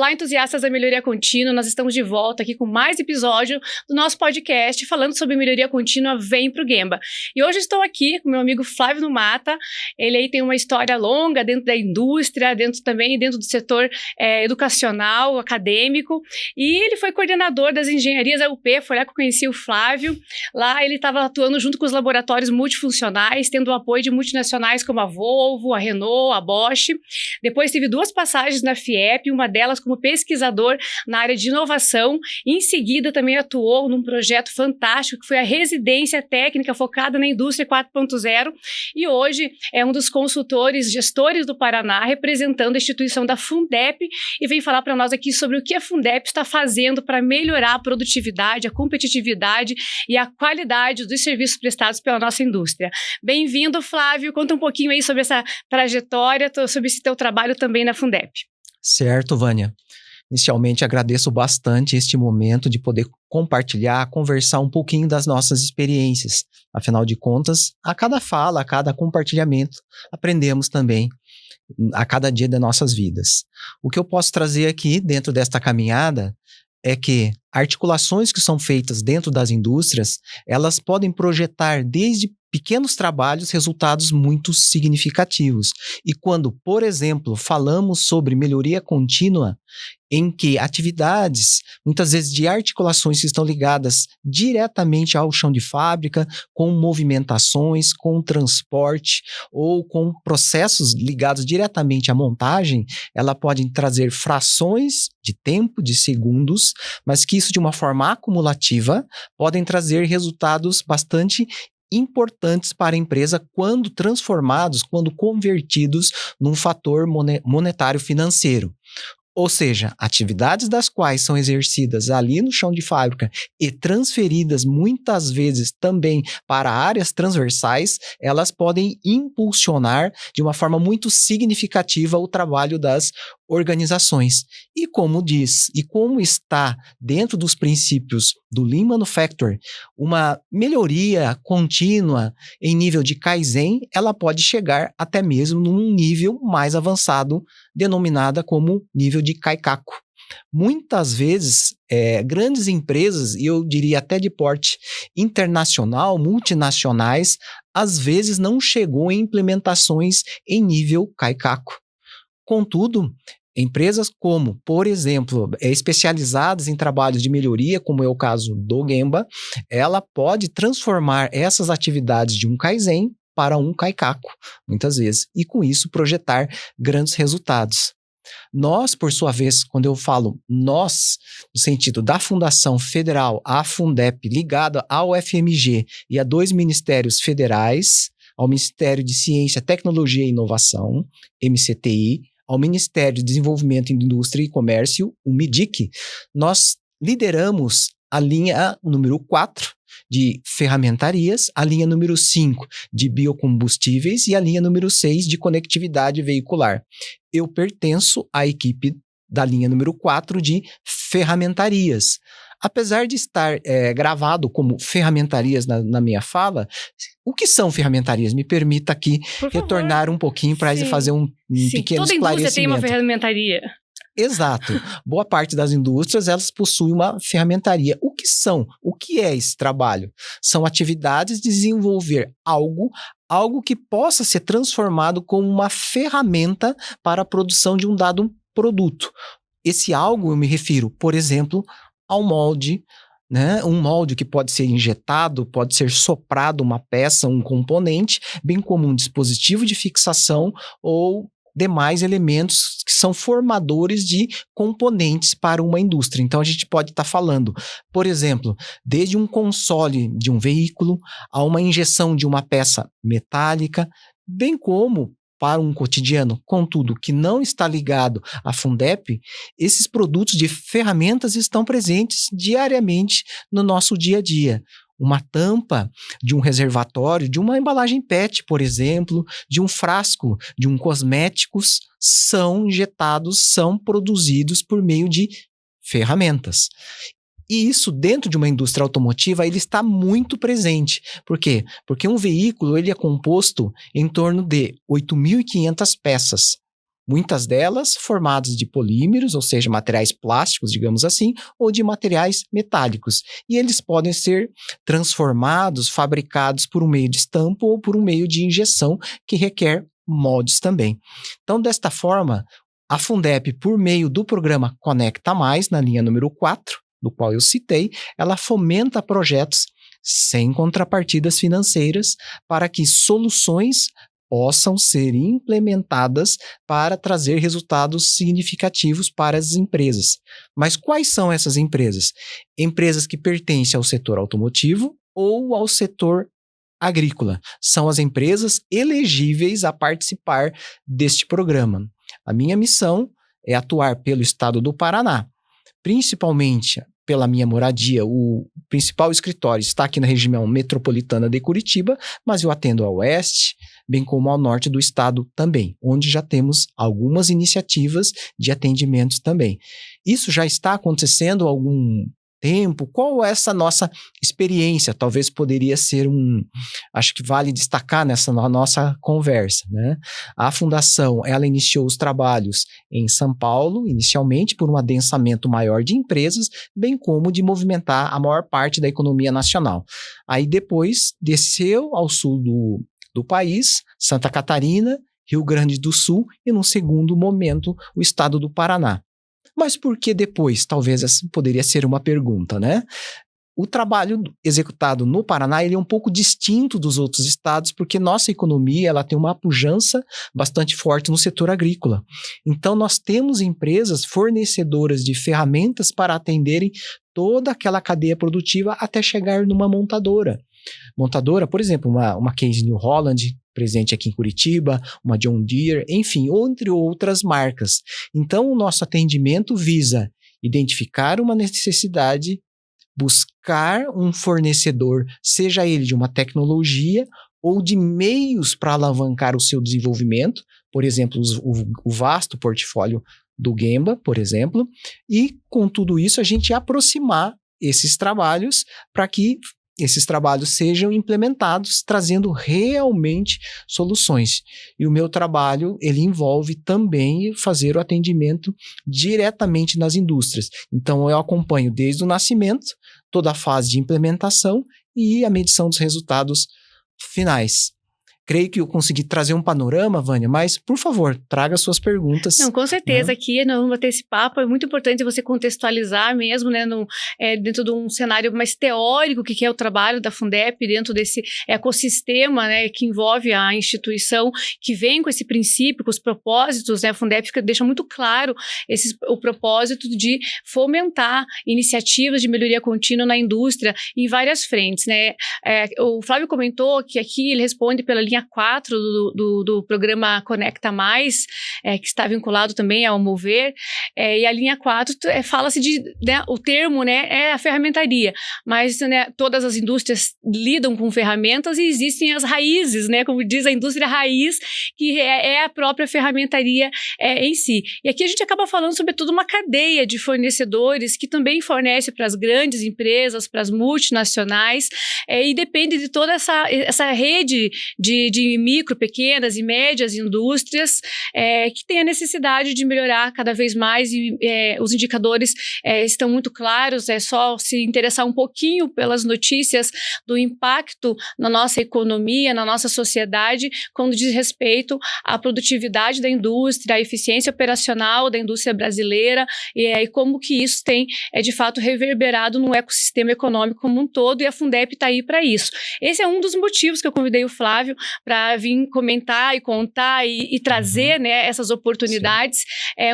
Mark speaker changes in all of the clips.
Speaker 1: Olá, entusiastas da melhoria contínua, nós estamos de volta aqui com mais episódio do nosso podcast falando sobre melhoria contínua. Vem pro Gemba. E hoje estou aqui com meu amigo Flávio Numata. Ele aí tem uma história longa dentro da indústria, dentro do setor educacional, acadêmico, e ele foi coordenador das engenharias da UP. Foi lá que eu conheci o Flávio. Lá ele estava atuando junto com os laboratórios multifuncionais, tendo o apoio de multinacionais como a Volvo, a Renault, a Bosch. Depois teve 2 passagens na FIEP, uma delas como pesquisador na área de inovação. Em seguida também atuou num projeto fantástico que foi a residência técnica focada na indústria 4.0, e hoje é um dos consultores, gestores do Paraná, representando a instituição da Fundep, e vem falar para nós aqui sobre o que a Fundep está fazendo para melhorar a produtividade, a competitividade e a qualidade dos serviços prestados pela nossa indústria. Bem-vindo, Flávio. Conta um pouquinho aí sobre essa trajetória, sobre esse teu trabalho também na Fundep.
Speaker 2: Certo, Vânia. Inicialmente, agradeço bastante este momento de poder compartilhar, conversar um pouquinho das nossas experiências. Afinal de contas, a cada fala, a cada compartilhamento, aprendemos também a cada dia das nossas vidas. O que eu posso trazer aqui dentro desta caminhada é que articulações que são feitas dentro das indústrias, elas podem projetar desde pequenos trabalhos resultados muito significativos. E quando, por exemplo, falamos sobre melhoria contínua, em que atividades, muitas vezes de articulações que estão ligadas diretamente ao chão de fábrica, com movimentações, com transporte ou com processos ligados diretamente à montagem, ela pode trazer frações de tempo, de segundos, mas que isso de uma forma acumulativa podem trazer resultados bastante importantes para a empresa quando transformados, quando convertidos num fator monetário financeiro. Ou seja, atividades das quais são exercidas ali no chão de fábrica e transferidas muitas vezes também para áreas transversais, elas podem impulsionar de uma forma muito significativa o trabalho das organizações. E como está dentro dos princípios do Lean Manufacturing, uma melhoria contínua em nível de Kaizen, ela pode chegar até mesmo num nível mais avançado, denominada como nível de Kaikaku. Muitas vezes, grandes empresas, e eu diria até de porte internacional, multinacionais, às vezes não chegou em implementações em nível Kaikaku. Contudo, empresas como, por exemplo, especializadas em trabalhos de melhoria, como é o caso do Gemba, ela pode transformar essas atividades de um Kaizen para um Kaikaku, muitas vezes, e com isso projetar grandes resultados. Nós, por sua vez, quando eu falo nós, no sentido da Fundação Federal, a Fundep, ligada ao FMG e a 2 ministérios federais, ao Ministério de Ciência, Tecnologia e Inovação, MCTI, ao Ministério de Desenvolvimento, Indústria e Comércio, o MIDIC, nós lideramos a linha número 4 de ferramentarias, a linha número 5 de biocombustíveis e a linha número 6 de conectividade veicular. Eu pertenço à equipe da linha número 4 de ferramentarias. Apesar de estar gravado como ferramentarias na minha fala, o que são ferramentarias? Me permita aqui retornar um pouquinho para fazer um pequeno esclarecimento. Toda indústria tem uma ferramentaria. Exato. Boa parte das indústrias, elas possuem uma ferramentaria. O que são? O que é esse trabalho? São atividades de desenvolver algo que possa ser transformado como uma ferramenta para a produção de um dado produto. Esse algo eu me refiro, por exemplo, ao molde, né? Um molde que pode ser injetado, pode ser soprado uma peça, um componente, bem como um dispositivo de fixação ou demais elementos que são formadores de componentes para uma indústria. Então, a gente pode estar falando, por exemplo, desde um console de um veículo a uma injeção de uma peça metálica, bem como para um cotidiano, contudo, que não está ligado à Fundep, esses produtos de ferramentas estão presentes diariamente no nosso dia a dia. Uma tampa de um reservatório, de uma embalagem PET, por exemplo, de um frasco, de um cosméticos, são injetados, são produzidos por meio de ferramentas. E isso, dentro de uma indústria automotiva, ele está muito presente. Por quê? Porque um veículo ele é composto em torno de 8.500 peças. Muitas delas formadas de polímeros, ou seja, materiais plásticos, digamos assim, ou de materiais metálicos. E eles podem ser transformados, fabricados por um meio de estampo ou por um meio de injeção, que requer moldes também. Então, desta forma, a Fundep, por meio do programa Conecta Mais, na linha número 4, do qual eu citei, ela fomenta projetos sem contrapartidas financeiras para que soluções possam ser implementadas para trazer resultados significativos para as empresas. Mas quais são essas empresas? Empresas que pertencem ao setor automotivo ou ao setor agrícola. São as empresas elegíveis a participar deste programa. A minha missão é atuar pelo estado do Paraná, principalmente pela minha moradia. O principal escritório está aqui na região metropolitana de Curitiba, mas eu atendo ao oeste, bem como ao norte do estado também, onde já temos algumas iniciativas de atendimentos também. Isso já está acontecendo há algum tempo? Qual é essa nossa experiência? Talvez poderia ser acho que vale destacar nessa nossa conversa, né? A fundação, ela iniciou os trabalhos em São Paulo, inicialmente por um adensamento maior de empresas, bem como de movimentar a maior parte da economia nacional. Aí depois desceu ao sul do país, Santa Catarina, Rio Grande do Sul e, num segundo momento, o estado do Paraná. Mas por que depois? Talvez essa poderia ser uma pergunta, né? O trabalho executado no Paraná ele é um pouco distinto dos outros estados, porque nossa economia ela tem uma pujança bastante forte no setor agrícola. Então, nós temos empresas fornecedoras de ferramentas para atenderem toda aquela cadeia produtiva até chegar numa montadora. Montadora, por exemplo, uma Case New Holland, presente aqui em Curitiba, uma John Deere, enfim, entre outras marcas. Então, o nosso atendimento visa identificar uma necessidade, buscar um fornecedor, seja ele de uma tecnologia ou de meios para alavancar o seu desenvolvimento, por exemplo, o vasto portfólio do Gemba, por exemplo, e com tudo isso a gente aproximar esses trabalhos para que esses trabalhos sejam implementados, trazendo realmente soluções. E o meu trabalho, ele envolve também fazer o atendimento diretamente nas indústrias. Então, eu acompanho desde o nascimento, toda a fase de implementação e a medição dos resultados finais. Creio que eu consegui trazer um panorama, Vânia, mas, por favor, traga suas perguntas.
Speaker 1: Não, com certeza,
Speaker 2: né?
Speaker 1: Aqui nós vamos bater esse papo, é muito importante você contextualizar mesmo, né, dentro de um cenário mais teórico, o que é o trabalho da Fundep, dentro desse ecossistema, né, que envolve a instituição, que vem com esse princípio, com os propósitos, né, a Fundep deixa muito claro o propósito de fomentar iniciativas de melhoria contínua na indústria em várias frentes, né. O Flávio comentou que aqui ele responde pela linha 4 do programa Conecta Mais, que está vinculado também ao Mover, e a linha 4 fala-se né, o termo, né, é a ferramentaria, mas, né, todas as indústrias lidam com ferramentas e existem as raízes, né, como diz a indústria raiz, que é a própria ferramentaria em si. E aqui a gente acaba falando sobre toda uma cadeia de fornecedores que também fornece para as grandes empresas, para as multinacionais, e depende de toda essa rede de micro, pequenas e médias indústrias que tem a necessidade de melhorar cada vez mais e os indicadores estão muito claros, é só se interessar um pouquinho pelas notícias do impacto na nossa economia, na nossa sociedade, quando diz respeito à produtividade da indústria, à eficiência operacional da indústria brasileira e como que isso tem, de fato, reverberado no ecossistema econômico como um todo, e a Fundep está aí para isso. Esse é um dos motivos que eu convidei o Flávio para vir comentar e contar e trazer, né, essas oportunidades.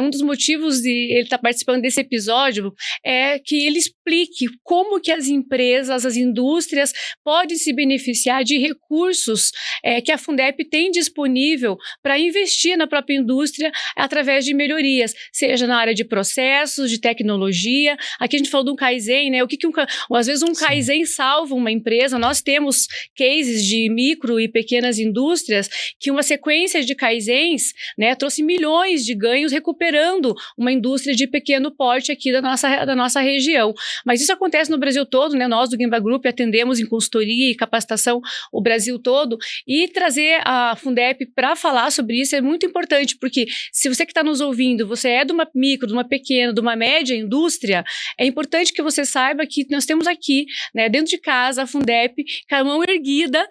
Speaker 1: Um dos motivos de ele estar participando desse episódio é que ele explique como que as empresas, as indústrias podem se beneficiar de recursos que a Fundep tem disponível para investir na própria indústria através de melhorias, seja na área de processos, de tecnologia. Aqui a gente falou de um Kaizen, né? Às vezes um Kaizen salva uma empresa. Nós temos cases de micro e pequenas pequenas indústrias que uma sequência de kaizens, né, trouxe milhões de ganhos recuperando uma indústria de pequeno porte aqui da nossa região. Mas isso acontece no Brasil todo, né? Nós do Gemba Group atendemos em consultoria e capacitação o Brasil todo, e trazer a Fundep para falar sobre isso é muito importante, porque se você que está nos ouvindo, você é de uma micro, de uma pequena, de uma média indústria, é importante que você saiba que nós temos aqui, né, dentro de casa, a Fundep, com a mão erguida,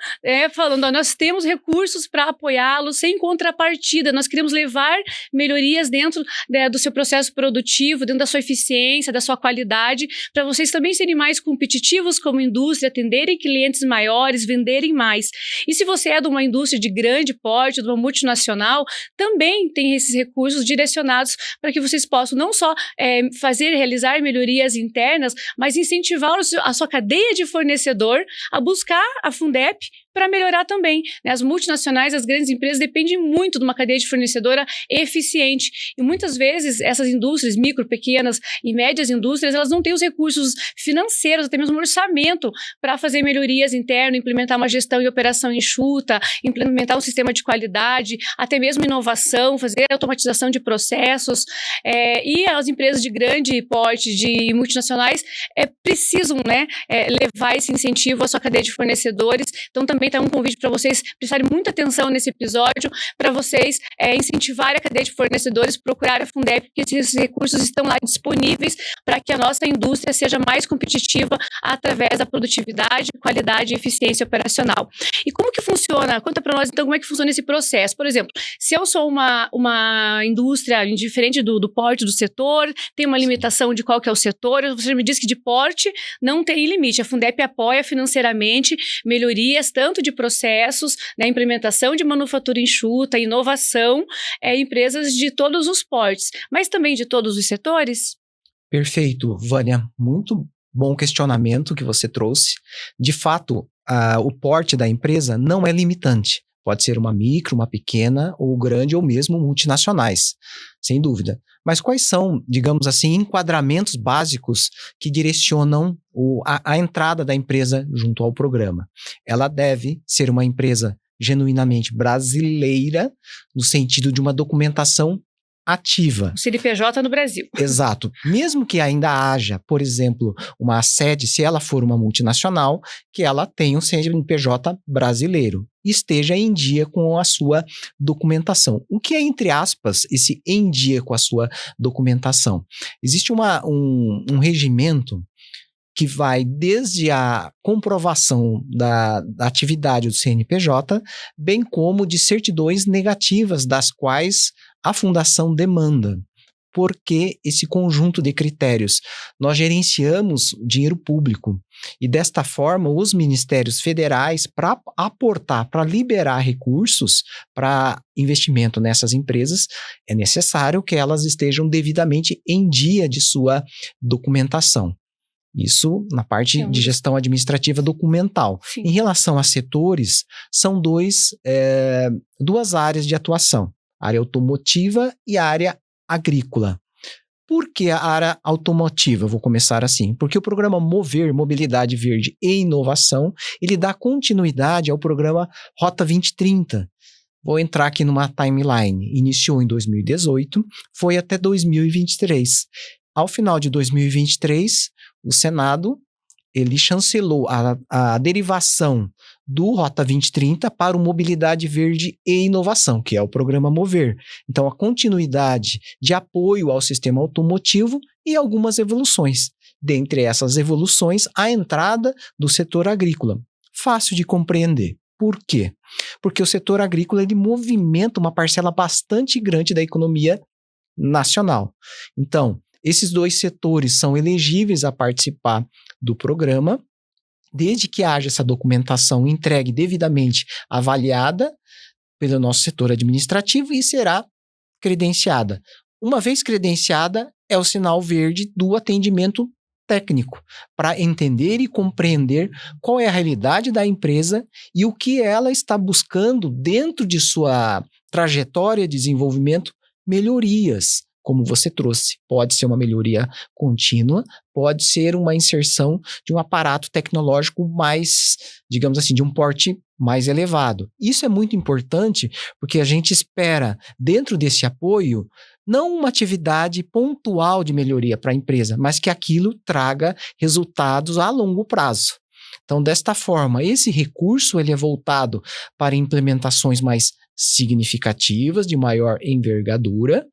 Speaker 1: falando, ó, nós temos recursos para apoiá-los sem contrapartida, nós queremos levar melhorias dentro, né, do seu processo produtivo, dentro da sua eficiência, da sua qualidade, para vocês também serem mais competitivos como indústria, atenderem clientes maiores, venderem mais. E se você é de uma indústria de grande porte, de uma multinacional, também tem esses recursos direcionados para que vocês possam não só realizar melhorias internas, mas incentivar a sua cadeia de fornecedor a buscar a Fundep para melhorar também, né? As multinacionais, as grandes empresas dependem muito de uma cadeia de fornecedora eficiente, e muitas vezes essas indústrias, micro, pequenas e médias indústrias, elas não têm os recursos financeiros, até mesmo um orçamento para fazer melhorias internas, implementar uma gestão e operação enxuta, implementar um sistema de qualidade, até mesmo inovação, fazer automatização de processos, e as empresas de grande porte, de multinacionais, precisam, né, levar esse incentivo à sua cadeia de fornecedores. Então também está um convite para vocês prestarem muita atenção nesse episódio, para vocês incentivarem a cadeia de fornecedores, procurar a Fundep, porque esses recursos estão lá disponíveis para que a nossa indústria seja mais competitiva através da produtividade, qualidade e eficiência operacional. E como que funciona? Conta para nós, então, como é que funciona esse processo. Por exemplo, se eu sou uma indústria diferente do porte do setor, tem uma limitação de qual que é o setor, você me disse que de porte não tem limite. A Fundep apoia financeiramente melhorias tanto de processos, né, implementação de manufatura enxuta, inovação, empresas de todos os portes, mas também de todos os setores?
Speaker 2: Perfeito, Vânia. Muito bom questionamento que você trouxe. De fato, o porte da empresa não é limitante. Pode ser uma micro, uma pequena, ou grande, ou mesmo multinacionais, sem dúvida. Mas quais são, digamos assim, enquadramentos básicos que direcionam a entrada da empresa junto ao programa? Ela deve ser uma empresa genuinamente brasileira, no sentido de uma documentação ativa.
Speaker 1: O CNPJ no Brasil.
Speaker 2: Exato. Mesmo que ainda haja, por exemplo, uma sede, se ela for uma multinacional, que ela tenha um CNPJ brasileiro e esteja em dia com a sua documentação. O que é, entre aspas, esse em dia com a sua documentação? Existe um regimento que vai desde a comprovação da atividade do CNPJ, bem como de certidões negativas das quais a fundação demanda. Porque esse conjunto de critérios? Nós gerenciamos dinheiro público e, desta forma, os ministérios federais, para aportar, para liberar recursos para investimento nessas empresas, é necessário que elas estejam devidamente em dia de sua documentação. Isso na parte de gestão administrativa documental. Sim. Em relação a setores, são duas áreas de atuação, a área automotiva e a área agrícola. Por que a área automotiva? Eu vou começar assim. Porque o programa Mover, Mobilidade Verde e Inovação, ele dá continuidade ao programa Rota 2030. Vou entrar aqui numa timeline. Iniciou em 2018, foi até 2023. Ao final de 2023, o Senado, ele chancelou a derivação do Rota 2030 para o Mobilidade Verde e Inovação, que é o programa Mover. Então, a continuidade de apoio ao sistema automotivo e algumas evoluções. Dentre essas evoluções, a entrada do setor agrícola. Fácil de compreender. Por quê? Porque o setor agrícola ele movimenta uma parcela bastante grande da economia nacional. Então, esses dois setores são elegíveis a participar do programa, desde que haja essa documentação entregue devidamente avaliada pelo nosso setor administrativo e será credenciada. Uma vez credenciada, é o sinal verde do atendimento técnico, para entender e compreender qual é a realidade da empresa e o que ela está buscando dentro de sua trajetória de desenvolvimento, melhorias, como você trouxe. Pode ser uma melhoria contínua, pode ser uma inserção de um aparato tecnológico mais, digamos assim, de um porte mais elevado. Isso é muito importante porque a gente espera, dentro desse apoio, não uma atividade pontual de melhoria para a empresa, mas que aquilo traga resultados a longo prazo. Então, desta forma, esse recurso ele é voltado para implementações mais significativas, de maior envergadura,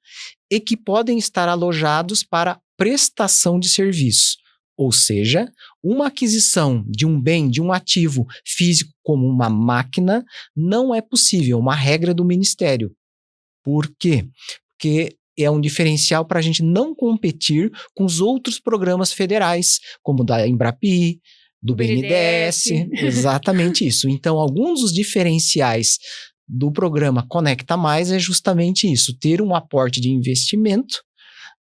Speaker 2: e que podem estar alojados para prestação de serviço. Ou seja, uma aquisição de um bem, de um ativo físico como uma máquina, não é possível, uma regra do Ministério. Por quê? Porque é um diferencial para a gente não competir com os outros programas federais, como o da Embrapi, do BNDES, exatamente isso. Então, alguns dos diferenciais do programa Conecta Mais é justamente isso, ter um aporte de investimento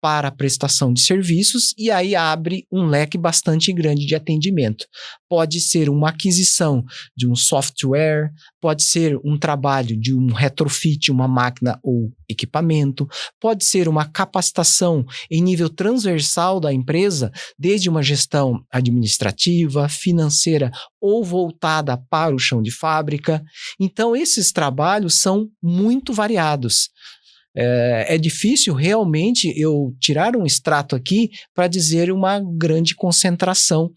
Speaker 2: para a prestação de serviços e aí abre um leque bastante grande de atendimento. Pode ser uma aquisição de um software, pode ser um trabalho de um retrofit, uma máquina ou equipamento, pode ser uma capacitação em nível transversal da empresa, desde uma gestão administrativa, financeira ou voltada para o chão de fábrica. Então, esses trabalhos são muito variados. É difícil realmente eu tirar um extrato aqui para dizer uma grande concentração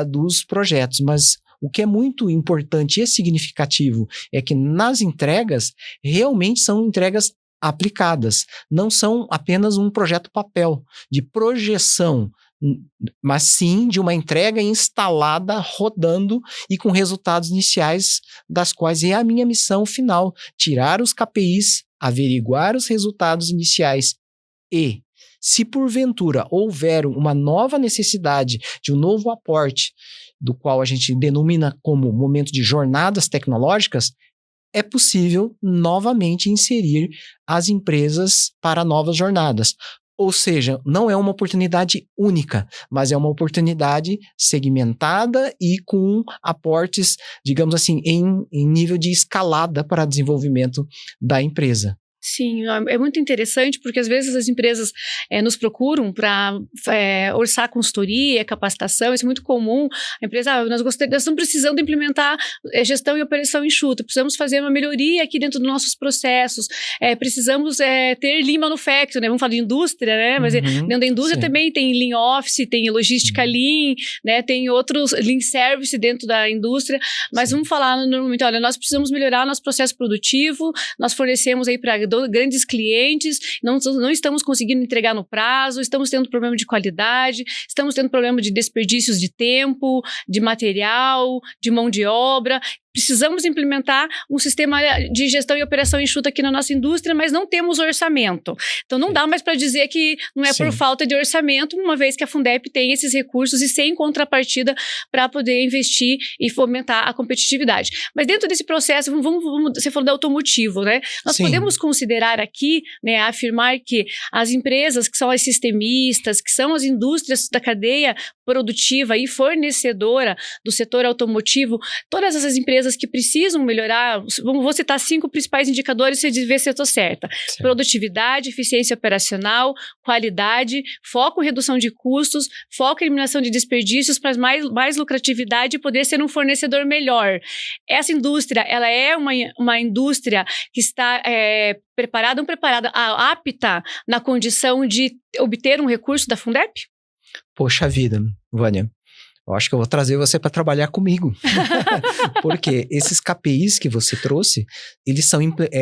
Speaker 2: dos projetos, mas o que é muito importante e significativo é que nas entregas, realmente são entregas aplicadas, não são apenas um projeto papel de projeção, mas sim de uma entrega instalada, rodando e com resultados iniciais, das quais é a minha missão final, tirar os KPIs, averiguar os resultados iniciais e, se porventura houver uma nova necessidade de um novo aporte, do qual a gente denomina como momento de jornadas tecnológicas, é possível novamente inserir as empresas para novas jornadas. Ou seja, não é uma oportunidade única, mas é uma oportunidade segmentada e com aportes, digamos assim, em nível de escalada para desenvolvimento da empresa.
Speaker 1: Sim, é muito interessante porque às vezes as empresas nos procuram para orçar consultoria, capacitação, isso é muito comum. A empresa, nós estamos precisando implementar gestão e operação enxuta, precisamos fazer uma melhoria aqui dentro dos nossos processos, precisamos ter Lean Manufacturing, né? Vamos falar de indústria, né? Mas dentro da indústria também tem Lean Office, tem logística Lean, né? Tem outros Lean Service dentro da indústria, mas vamos falar normalmente, olha, nós precisamos melhorar nosso processo produtivo, nós fornecemos aí para grandes clientes, não estamos conseguindo entregar no prazo, estamos tendo problema de qualidade, estamos tendo problema de desperdícios de tempo, de material, de mão de obra. Precisamos implementar um sistema de gestão e operação enxuta aqui na nossa indústria, mas não temos orçamento. Então, não dá mais para dizer que não é por falta de orçamento, uma vez que a Fundep tem esses recursos e sem contrapartida para poder investir e fomentar a competitividade. Mas dentro desse processo, você falou do automotivo, né? Nós podemos considerar aqui, né, afirmar que as empresas que são as sistemistas, que são as indústrias da cadeia produtiva e fornecedora do setor automotivo, todas essas empresas que precisam melhorar, vou citar 5 principais indicadores e você vê se eu estou certa. Produtividade, eficiência operacional, qualidade, foco em redução de custos, foco em eliminação de desperdícios para mais lucratividade e poder ser um fornecedor melhor. Essa indústria, ela é uma indústria que está preparada, apta na condição de obter um recurso da Fundep?
Speaker 2: Poxa vida, Vânia, eu acho que eu vou trazer você para trabalhar comigo. Porque esses KPIs que você trouxe, eles são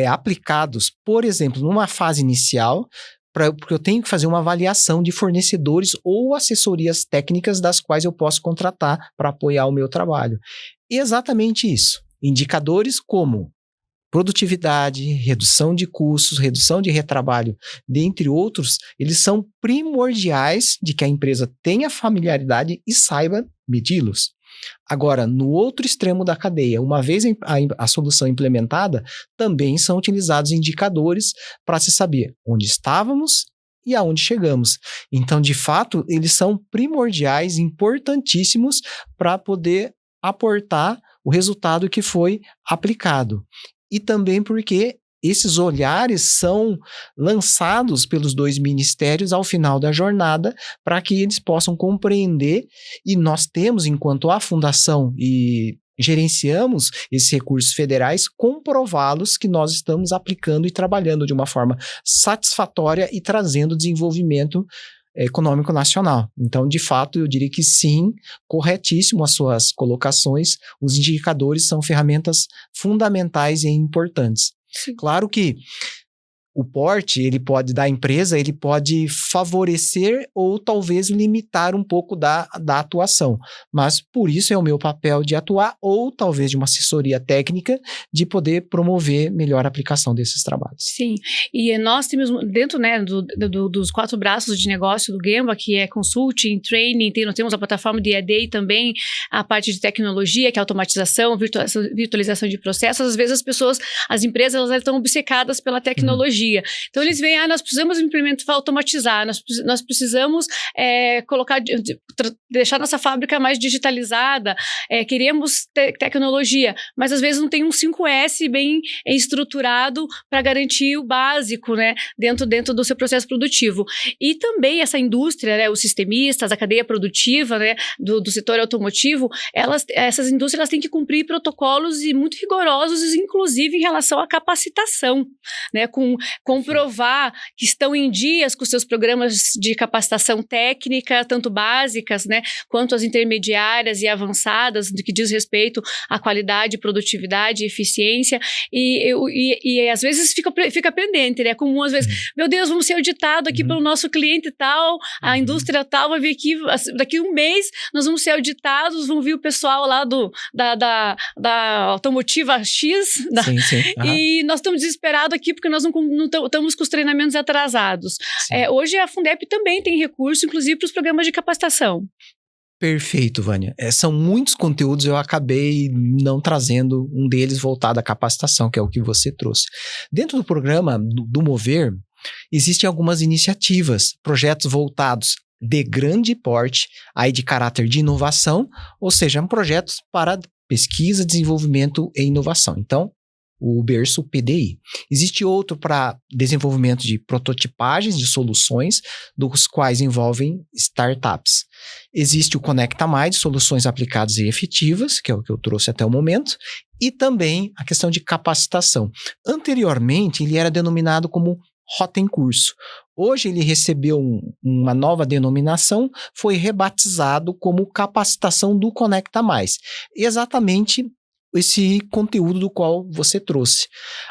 Speaker 2: aplicados, por exemplo, numa fase inicial, porque eu tenho que fazer uma avaliação de fornecedores ou assessorias técnicas das quais eu posso contratar para apoiar o meu trabalho. E exatamente isso. Indicadores como produtividade, redução de custos, redução de retrabalho, dentre outros, eles são primordiais de que a empresa tenha familiaridade e saiba medi-los. Agora, no outro extremo da cadeia, uma vez a solução implementada, também são utilizados indicadores para se saber onde estávamos e aonde chegamos. Então, de fato, eles são primordiais, importantíssimos para poder aportar o resultado que foi aplicado. E também porque esses olhares são lançados pelos 2 ministérios ao final da jornada para que eles possam compreender, e nós temos, enquanto a fundação e gerenciamos esses recursos federais, comprová-los que nós estamos aplicando e trabalhando de uma forma satisfatória e trazendo desenvolvimento econômico nacional. Então, de fato, eu diria que sim, corretíssimo as suas colocações, os indicadores são ferramentas fundamentais e importantes.
Speaker 1: Sim.
Speaker 2: Claro que o porte, da empresa, ele pode favorecer ou talvez limitar um pouco da atuação, mas por isso é o meu papel de atuar, ou talvez de uma assessoria técnica, de poder promover melhor aplicação desses trabalhos.
Speaker 1: Sim, e nós temos dentro, né, dos 4 braços de negócio do Gemba, que é consulting, training, nós temos a plataforma de EAD e também a parte de tecnologia, que é automatização, virtualização de processos. Às vezes as empresas, elas estão obcecadas pela tecnologia. Então, eles veem, nós precisamos implementar, automatizar, nós precisamos deixar nossa fábrica mais digitalizada, queremos tecnologia, mas às vezes não tem um 5S bem estruturado para garantir o básico, né, dentro do seu processo produtivo. E também essa indústria, né, os sistemistas, a cadeia produtiva, né, do setor automotivo, essas indústrias elas têm que cumprir protocolos muito rigorosos, inclusive em relação à capacitação, né, comprovar que estão em dias com seus programas de capacitação técnica, tanto básicas, né, quanto as intermediárias e avançadas, do que diz respeito à qualidade, produtividade e eficiência, e às vezes fica pendente, né, comum às vezes, meu Deus, vamos ser auditados aqui pelo nosso cliente tal, a indústria tal vai vir aqui, daqui um mês nós vamos ser auditados, vão vir o pessoal lá da automotiva X,
Speaker 2: sim.
Speaker 1: E nós estamos desesperados aqui porque nós não estamos com os treinamentos atrasados. Hoje a Fundep também tem recurso, inclusive para os programas de capacitação.
Speaker 2: Perfeito, Vânia. São muitos conteúdos, eu acabei não trazendo um deles voltado à capacitação, que é o que você trouxe. Dentro do programa do Mover, existem algumas iniciativas, projetos voltados de grande porte, aí de caráter de inovação, ou seja, projetos para pesquisa, desenvolvimento e inovação. Então, o berço PDI. Existe outro para desenvolvimento de prototipagens de soluções, dos quais envolvem startups. Existe o Conecta Mais, soluções aplicadas e efetivas, que é o que eu trouxe até o momento, e também a questão de capacitação. Anteriormente, ele era denominado como Rota em Curso. Hoje ele recebeu uma nova denominação, foi rebatizado como Capacitação do Conecta Mais. Exatamente esse conteúdo do qual você trouxe.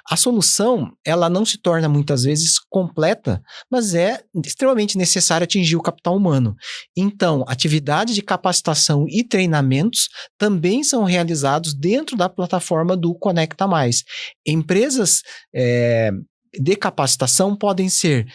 Speaker 2: A solução, ela não se torna muitas vezes completa, mas é extremamente necessário atingir o capital humano. Então, atividades de capacitação e treinamentos também são realizados dentro da plataforma do Conecta Mais. Empresas de capacitação podem ser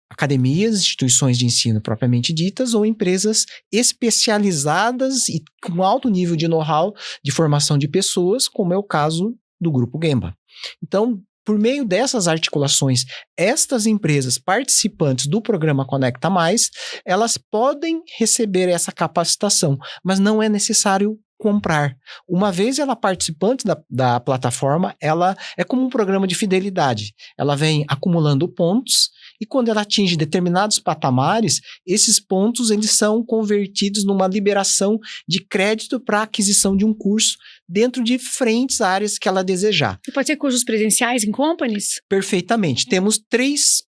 Speaker 2: academias, instituições de ensino propriamente ditas, ou empresas especializadas e com alto nível de know-how de formação de pessoas, como é o caso do Grupo Gemba. Então, por meio dessas articulações, estas empresas participantes do programa Conecta Mais, elas podem receber essa capacitação, mas não é necessário comprar. Uma vez ela participante da plataforma, ela é como um programa de fidelidade. Ela vem acumulando pontos e quando ela atinge determinados patamares, esses pontos eles são convertidos numa liberação de crédito para aquisição de um curso dentro de diferentes áreas que ela desejar.
Speaker 1: E pode ser cursos presenciais em companies?
Speaker 2: Perfeitamente. Temos 2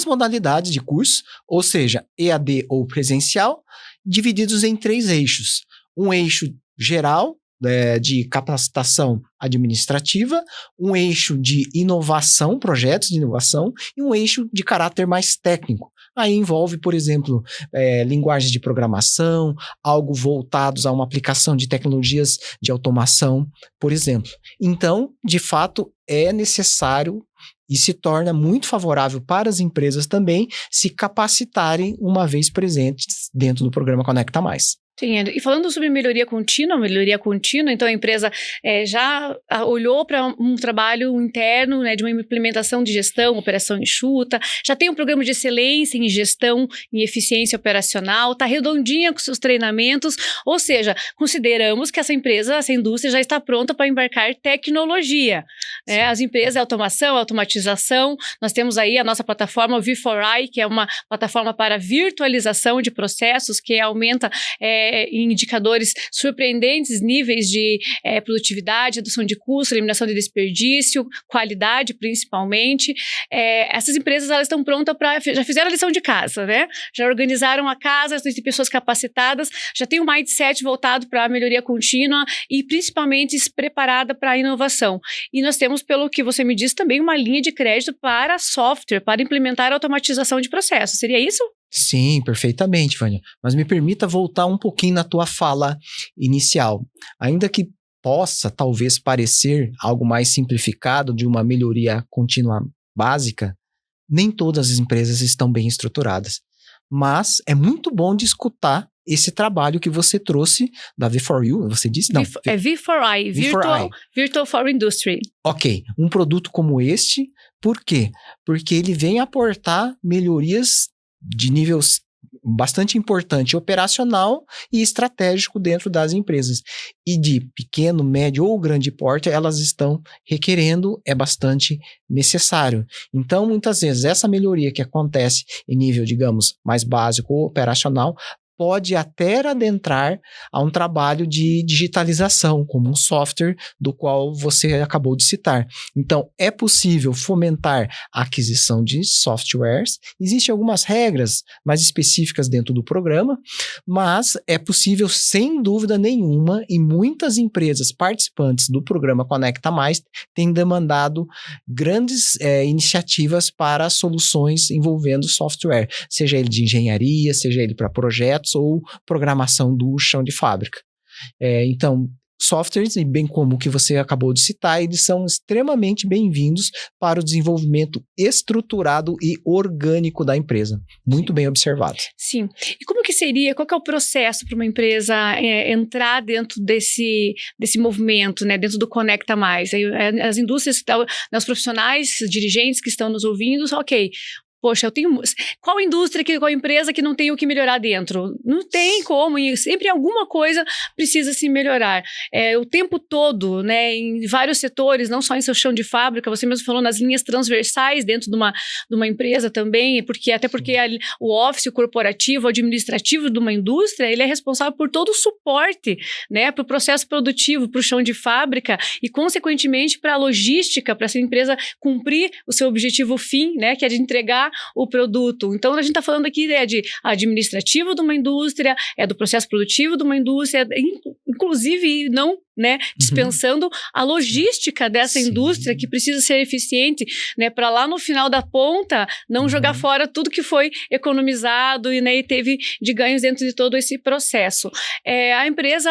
Speaker 2: modalidades de curso, ou seja, EAD ou presencial, divididos em 3 eixos. Um eixo geral, de capacitação administrativa, um eixo de inovação, projetos de inovação, e um eixo de caráter mais técnico. Aí envolve, por exemplo, linguagens de programação, algo voltados a uma aplicação de tecnologias de automação, por exemplo. Então, de fato, é necessário e se torna muito favorável para as empresas também se capacitarem uma vez presentes dentro do programa Conecta Mais.
Speaker 1: Sim, e falando sobre melhoria contínua, então a empresa já olhou para um trabalho interno, né, de uma implementação de gestão, operação enxuta, já tem um programa de excelência em gestão, em eficiência operacional, está redondinha com seus treinamentos, ou seja, consideramos que essa indústria já está pronta para embarcar tecnologia. As empresas, automação, automatização, nós temos aí a nossa plataforma V4I, que é uma plataforma para virtualização de processos, que aumenta em indicadores surpreendentes, níveis de produtividade, redução de custo, eliminação de desperdício, qualidade principalmente. Essas empresas, elas estão prontas já fizeram a lição de casa, né? Já organizaram a casa, têm pessoas capacitadas, já tem um mindset voltado para a melhoria contínua e principalmente preparada para a inovação. E nós temos, pelo que você me disse, também uma linha de crédito para software, para implementar a automatização de processos. Seria isso?
Speaker 2: Sim, perfeitamente, Vânia. Mas me permita voltar um pouquinho na tua fala inicial. Ainda que possa, talvez, parecer algo mais simplificado de uma melhoria contínua básica, nem todas as empresas estão bem estruturadas. Mas é muito bom de escutar esse trabalho que você trouxe da V4U, você disse? Não.
Speaker 1: V4I, Virtual for Industry.
Speaker 2: Ok, um produto como este, por quê? Porque ele vem aportar melhorias de nível bastante importante, operacional e estratégico dentro das empresas. E de pequeno, médio ou grande porte, elas estão requerendo, é bastante necessário. Então, muitas vezes, essa melhoria que acontece em nível, digamos, mais básico ou operacional, pode até adentrar a um trabalho de digitalização, como um software do qual você acabou de citar. Então, é possível fomentar a aquisição de softwares. Existem algumas regras mais específicas dentro do programa, mas é possível, sem dúvida nenhuma, e muitas empresas participantes do programa Conecta Mais têm demandado grandes iniciativas para soluções envolvendo software, seja ele de engenharia, seja ele para projetos, ou programação do chão de fábrica. Então, softwares, e bem como o que você acabou de citar, eles são extremamente bem-vindos para o desenvolvimento estruturado e orgânico da empresa. Muito bem observado.
Speaker 1: Sim. E como que seria, qual que é o processo para uma empresa entrar dentro desse esse né, dentro do Conecta Mais? As indústrias, os profissionais, os dirigentes que estão nos ouvindo, ok, poxa, eu tenho... Qual indústria, qual empresa que não tem o que melhorar dentro? Não tem como, e sempre alguma coisa precisa se melhorar. O tempo todo, né, em vários setores, não só em seu chão de fábrica, você mesmo falou nas linhas transversais dentro de uma empresa também, até porque o office, o corporativo, o administrativo de uma indústria, ele é responsável por todo o suporte, né, para o processo produtivo, para o chão de fábrica e, consequentemente, para a logística, para essa empresa cumprir o seu objetivo fim, né, que é de entregar o produto. Então, a gente está falando aqui de administrativo de uma indústria, do processo produtivo de uma indústria, inclusive não, né, dispensando a logística dessa indústria que precisa ser eficiente, né, para lá no final da ponta não jogar fora tudo que foi economizado e, né, e teve de ganhos dentro de todo esse processo. A empresa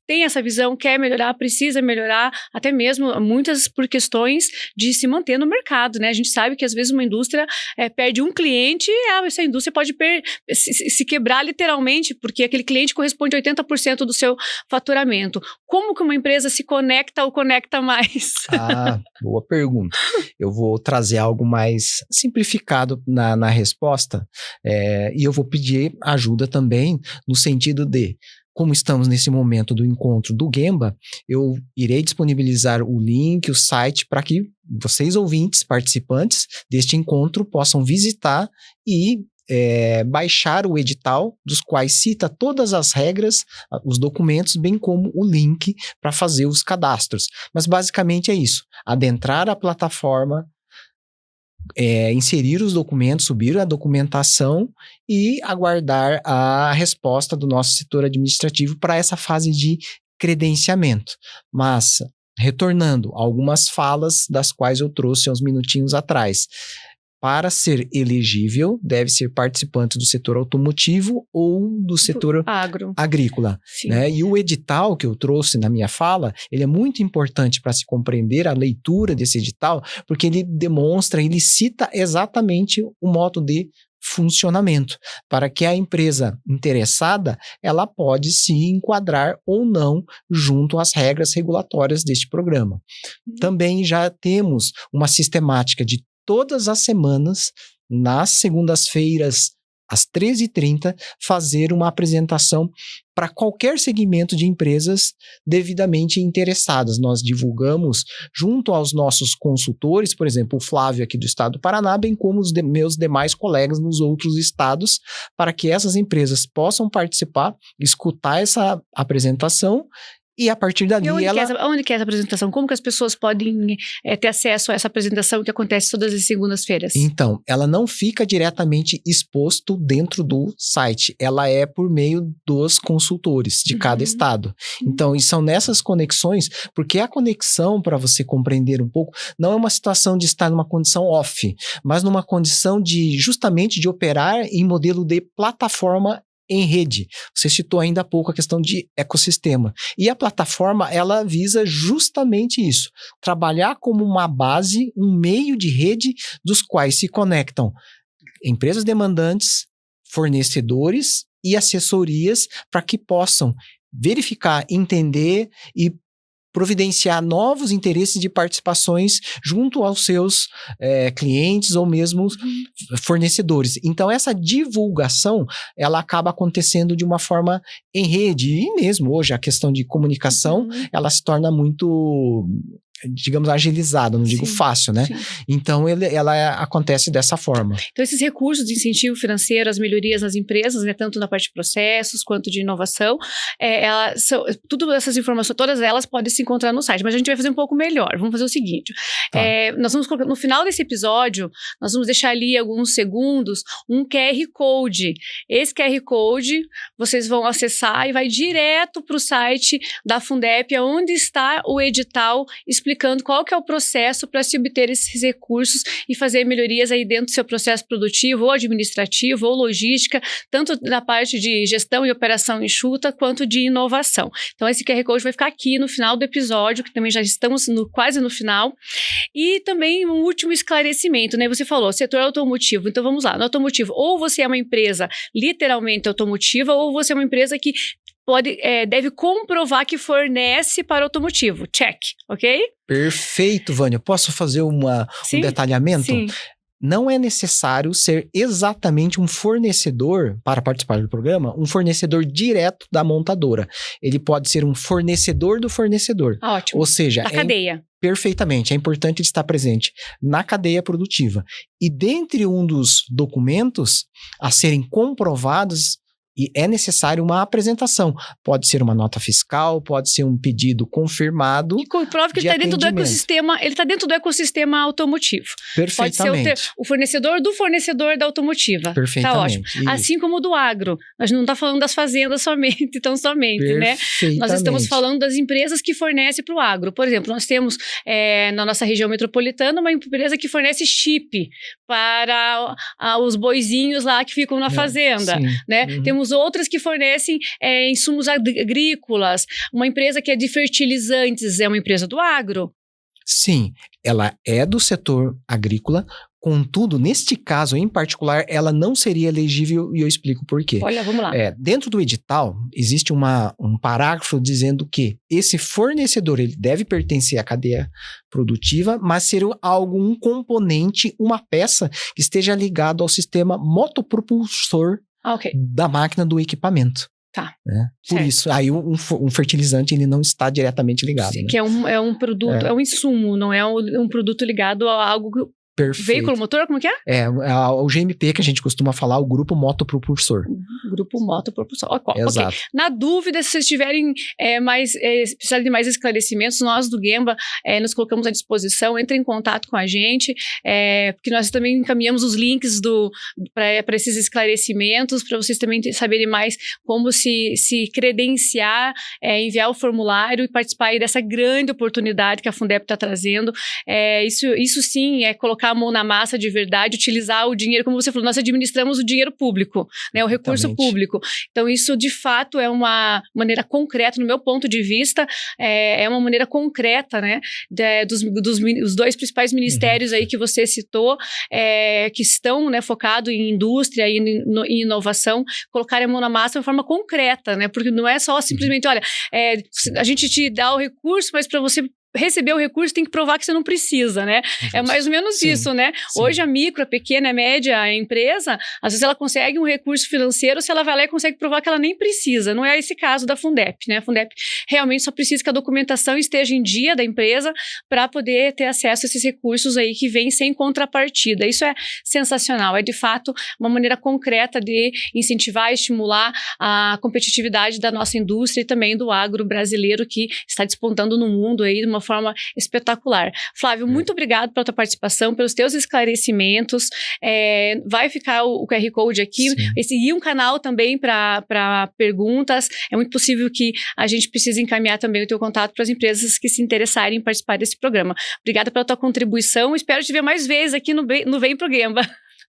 Speaker 1: tem essa visão, quer melhorar, precisa melhorar, até mesmo muitas por questões de se manter no mercado, né? A gente sabe que às vezes uma indústria perde um cliente, essa indústria pode se quebrar literalmente, porque aquele cliente corresponde a 80% do seu faturamento. Como que uma empresa se conecta ou conecta mais?
Speaker 2: Boa pergunta. Eu vou trazer algo mais simplificado na resposta, e eu vou pedir ajuda também no sentido de, como estamos nesse momento do encontro do Gemba, eu irei disponibilizar o link, o site, para que vocês, ouvintes, participantes deste encontro, possam visitar e baixar o edital, dos quais cita todas as regras, os documentos, bem como o link para fazer os cadastros. Mas basicamente é isso: adentrar a plataforma, inserir os documentos, subir a documentação e aguardar a resposta do nosso setor administrativo para essa fase de credenciamento. Mas, retornando a algumas falas das quais eu trouxe há uns minutinhos atrás, para ser elegível, deve ser participante do setor automotivo ou do setor agrícola. Né? E o edital que eu trouxe na minha fala, ele é muito importante para se compreender a leitura desse edital, porque ele demonstra, ele cita exatamente o modo de funcionamento, para que a empresa interessada, ela pode se enquadrar ou não junto às regras regulatórias deste programa. Também já temos uma sistemática de todas as semanas, nas segundas-feiras, às 13h30, fazer uma apresentação para qualquer segmento de empresas devidamente interessadas. Nós divulgamos junto aos nossos consultores, por exemplo, o Flávio aqui do estado do Paraná, bem como os meus demais colegas nos outros estados, para que essas empresas possam participar, escutar essa apresentação. E a partir dali
Speaker 1: onde que é essa apresentação? Como que as pessoas podem ter acesso a essa apresentação que acontece todas as segundas-feiras?
Speaker 2: Então, ela não fica diretamente exposto dentro do site. Ela é por meio dos consultores de cada estado. Então, e são nessas conexões, porque a conexão, para você compreender um pouco, não é uma situação de estar numa condição off, mas numa condição de justamente de operar em modelo de plataforma em rede. Você citou ainda há pouco a questão de ecossistema. E a plataforma, ela visa justamente isso. Trabalhar como uma base, um meio de rede dos quais se conectam empresas demandantes, fornecedores e assessorias para que possam verificar, entender e providenciar novos interesses de participações junto aos seus clientes ou mesmo fornecedores. Então, essa divulgação, ela acaba acontecendo de uma forma em rede. E mesmo hoje, a questão de comunicação, ela se torna muito, digamos, agilizada, não digo fácil, né? Sim. Então, ela acontece dessa forma.
Speaker 1: Então, esses recursos de incentivo financeiro, as melhorias nas empresas, né, tanto na parte de processos quanto de inovação, tudo essas informações, todas elas podem se encontrar no site, mas a gente vai fazer um pouco melhor. Vamos fazer o seguinte, nós vamos colocar, no final desse episódio, nós vamos deixar ali alguns segundos, um QR Code. Esse QR Code, vocês vão acessar e vai direto para o site da Fundep, onde está o edital explicando qual que é o processo para se obter esses recursos e fazer melhorias aí dentro do seu processo produtivo ou administrativo ou logística, tanto na parte de gestão e operação enxuta, quanto de inovação. Então, esse QR Code vai ficar aqui no final do episódio, que também já estamos quase no final. E também um último esclarecimento, né? Você falou, setor automotivo. Então, vamos lá. No automotivo, ou você é uma empresa literalmente automotiva, ou você é uma empresa que deve comprovar que fornece para automotivo. Check, ok?
Speaker 2: Perfeito, Vânia. Posso fazer um detalhamento?
Speaker 1: Sim.
Speaker 2: Não é necessário ser exatamente um fornecedor, para participar do programa, um fornecedor direto da montadora. Ele pode ser um fornecedor do fornecedor.
Speaker 1: Ótimo.
Speaker 2: Ou seja,
Speaker 1: da cadeia.
Speaker 2: Perfeitamente, é importante ele estar presente na cadeia produtiva. E dentre um dos documentos a serem comprovados, e é necessário uma apresentação. Pode ser uma nota fiscal, pode ser um pedido confirmado.
Speaker 1: E comprova que ele está dentro do ecossistema, ele está dentro do ecossistema automotivo.
Speaker 2: Perfeitamente.
Speaker 1: Pode ser o fornecedor do fornecedor da automotiva.
Speaker 2: Perfeitamente.
Speaker 1: Tá ótimo. Isso. Assim como o do agro. A gente não está falando das fazendas somente, tão somente, né? Nós estamos falando das empresas que fornecem para o agro. Por exemplo, nós temos na nossa região metropolitana uma empresa que fornece chip para os boizinhos lá que ficam na fazenda, né? Temos outras que fornecem insumos agrícolas. Uma empresa que é de fertilizantes é uma empresa do agro?
Speaker 2: Sim, ela é do setor agrícola. Contudo, neste caso em particular, ela não seria elegível e eu explico por quê.
Speaker 1: Olha, vamos lá.
Speaker 2: Dentro do edital, existe um parágrafo dizendo que esse fornecedor ele deve pertencer à cadeia produtiva, mas ser um componente, uma peça que esteja ligado ao sistema motopropulsor da máquina do equipamento.
Speaker 1: Tá.
Speaker 2: Né? Por isso, aí um fertilizante ele não está diretamente ligado.
Speaker 1: Sim,
Speaker 2: né?
Speaker 1: Que é um produto, é um insumo, não é um produto ligado a algo que...
Speaker 2: Perfeito.
Speaker 1: Veículo motor, como que é?
Speaker 2: O GMP que a gente costuma falar, o grupo motopropulsor.
Speaker 1: Grupo motopropulsor.
Speaker 2: Exato.
Speaker 1: Okay. Na dúvida, se vocês tiverem precisarem de mais esclarecimentos, nós do Gemba nos colocamos à disposição, entrem em contato com a gente, porque nós também encaminhamos os links para esses esclarecimentos, para vocês também saberem mais como se credenciar, enviar o formulário e participar aí dessa grande oportunidade que a Fundep está trazendo. Isso sim é colocar colocar a mão na massa de verdade, utilizar o dinheiro, como você falou, nós administramos o dinheiro público, né, o recurso público. Então, isso de fato é uma maneira concreta, no meu ponto de vista, é uma maneira concreta, né, dos dois principais ministérios aí que você citou, que estão, né, focados em indústria e em inovação, colocarem a mão na massa de forma concreta, né, porque não é só simplesmente, olha, a gente te dá o recurso, mas para você receber o recurso tem que provar que você não precisa, né? É mais ou menos isso, né? Sim. Hoje a micro, a pequena, a média empresa, às vezes ela consegue um recurso financeiro se ela vai lá e consegue provar que ela nem precisa. Não é esse caso da Fundep, né? A Fundep realmente só precisa que a documentação esteja em dia da empresa para poder ter acesso a esses recursos aí que vêm sem contrapartida. Isso é sensacional. É de fato uma maneira concreta de incentivar e estimular a competitividade da nossa indústria e também do agro brasileiro que está despontando no mundo aí de uma forma espetacular. Flávio, muito obrigado pela tua participação, pelos teus esclarecimentos. Vai ficar o QR Code aqui, e um canal também para perguntas. É muito possível que a gente precise encaminhar também o teu contato para as empresas que se interessarem em participar desse programa. Obrigada pela tua contribuição. Espero te ver mais vezes aqui no Vem Pro Gemba.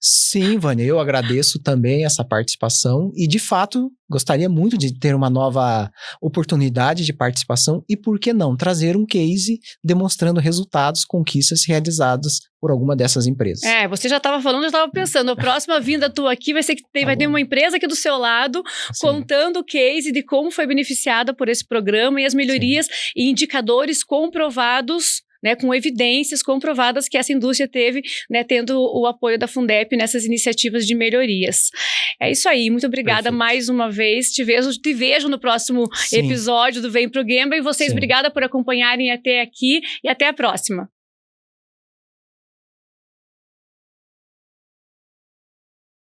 Speaker 2: Sim, Vânia, eu agradeço também essa participação e, de fato, gostaria muito de ter uma nova oportunidade de participação e, por que não, trazer um case demonstrando resultados, conquistas realizadas por alguma dessas empresas.
Speaker 1: Você já estava falando, já estava pensando, a próxima vinda tua aqui vai ser que vai ter uma empresa aqui do seu lado, contando o case de como foi beneficiada por esse programa e as melhorias e indicadores comprovados, né, com evidências comprovadas que essa indústria teve, né, tendo o apoio da Fundep nessas iniciativas de melhorias. É isso aí, muito obrigada mais uma vez, te vejo no próximo episódio do Vem Pro Gemba, e vocês, obrigada por acompanharem até aqui e até a próxima.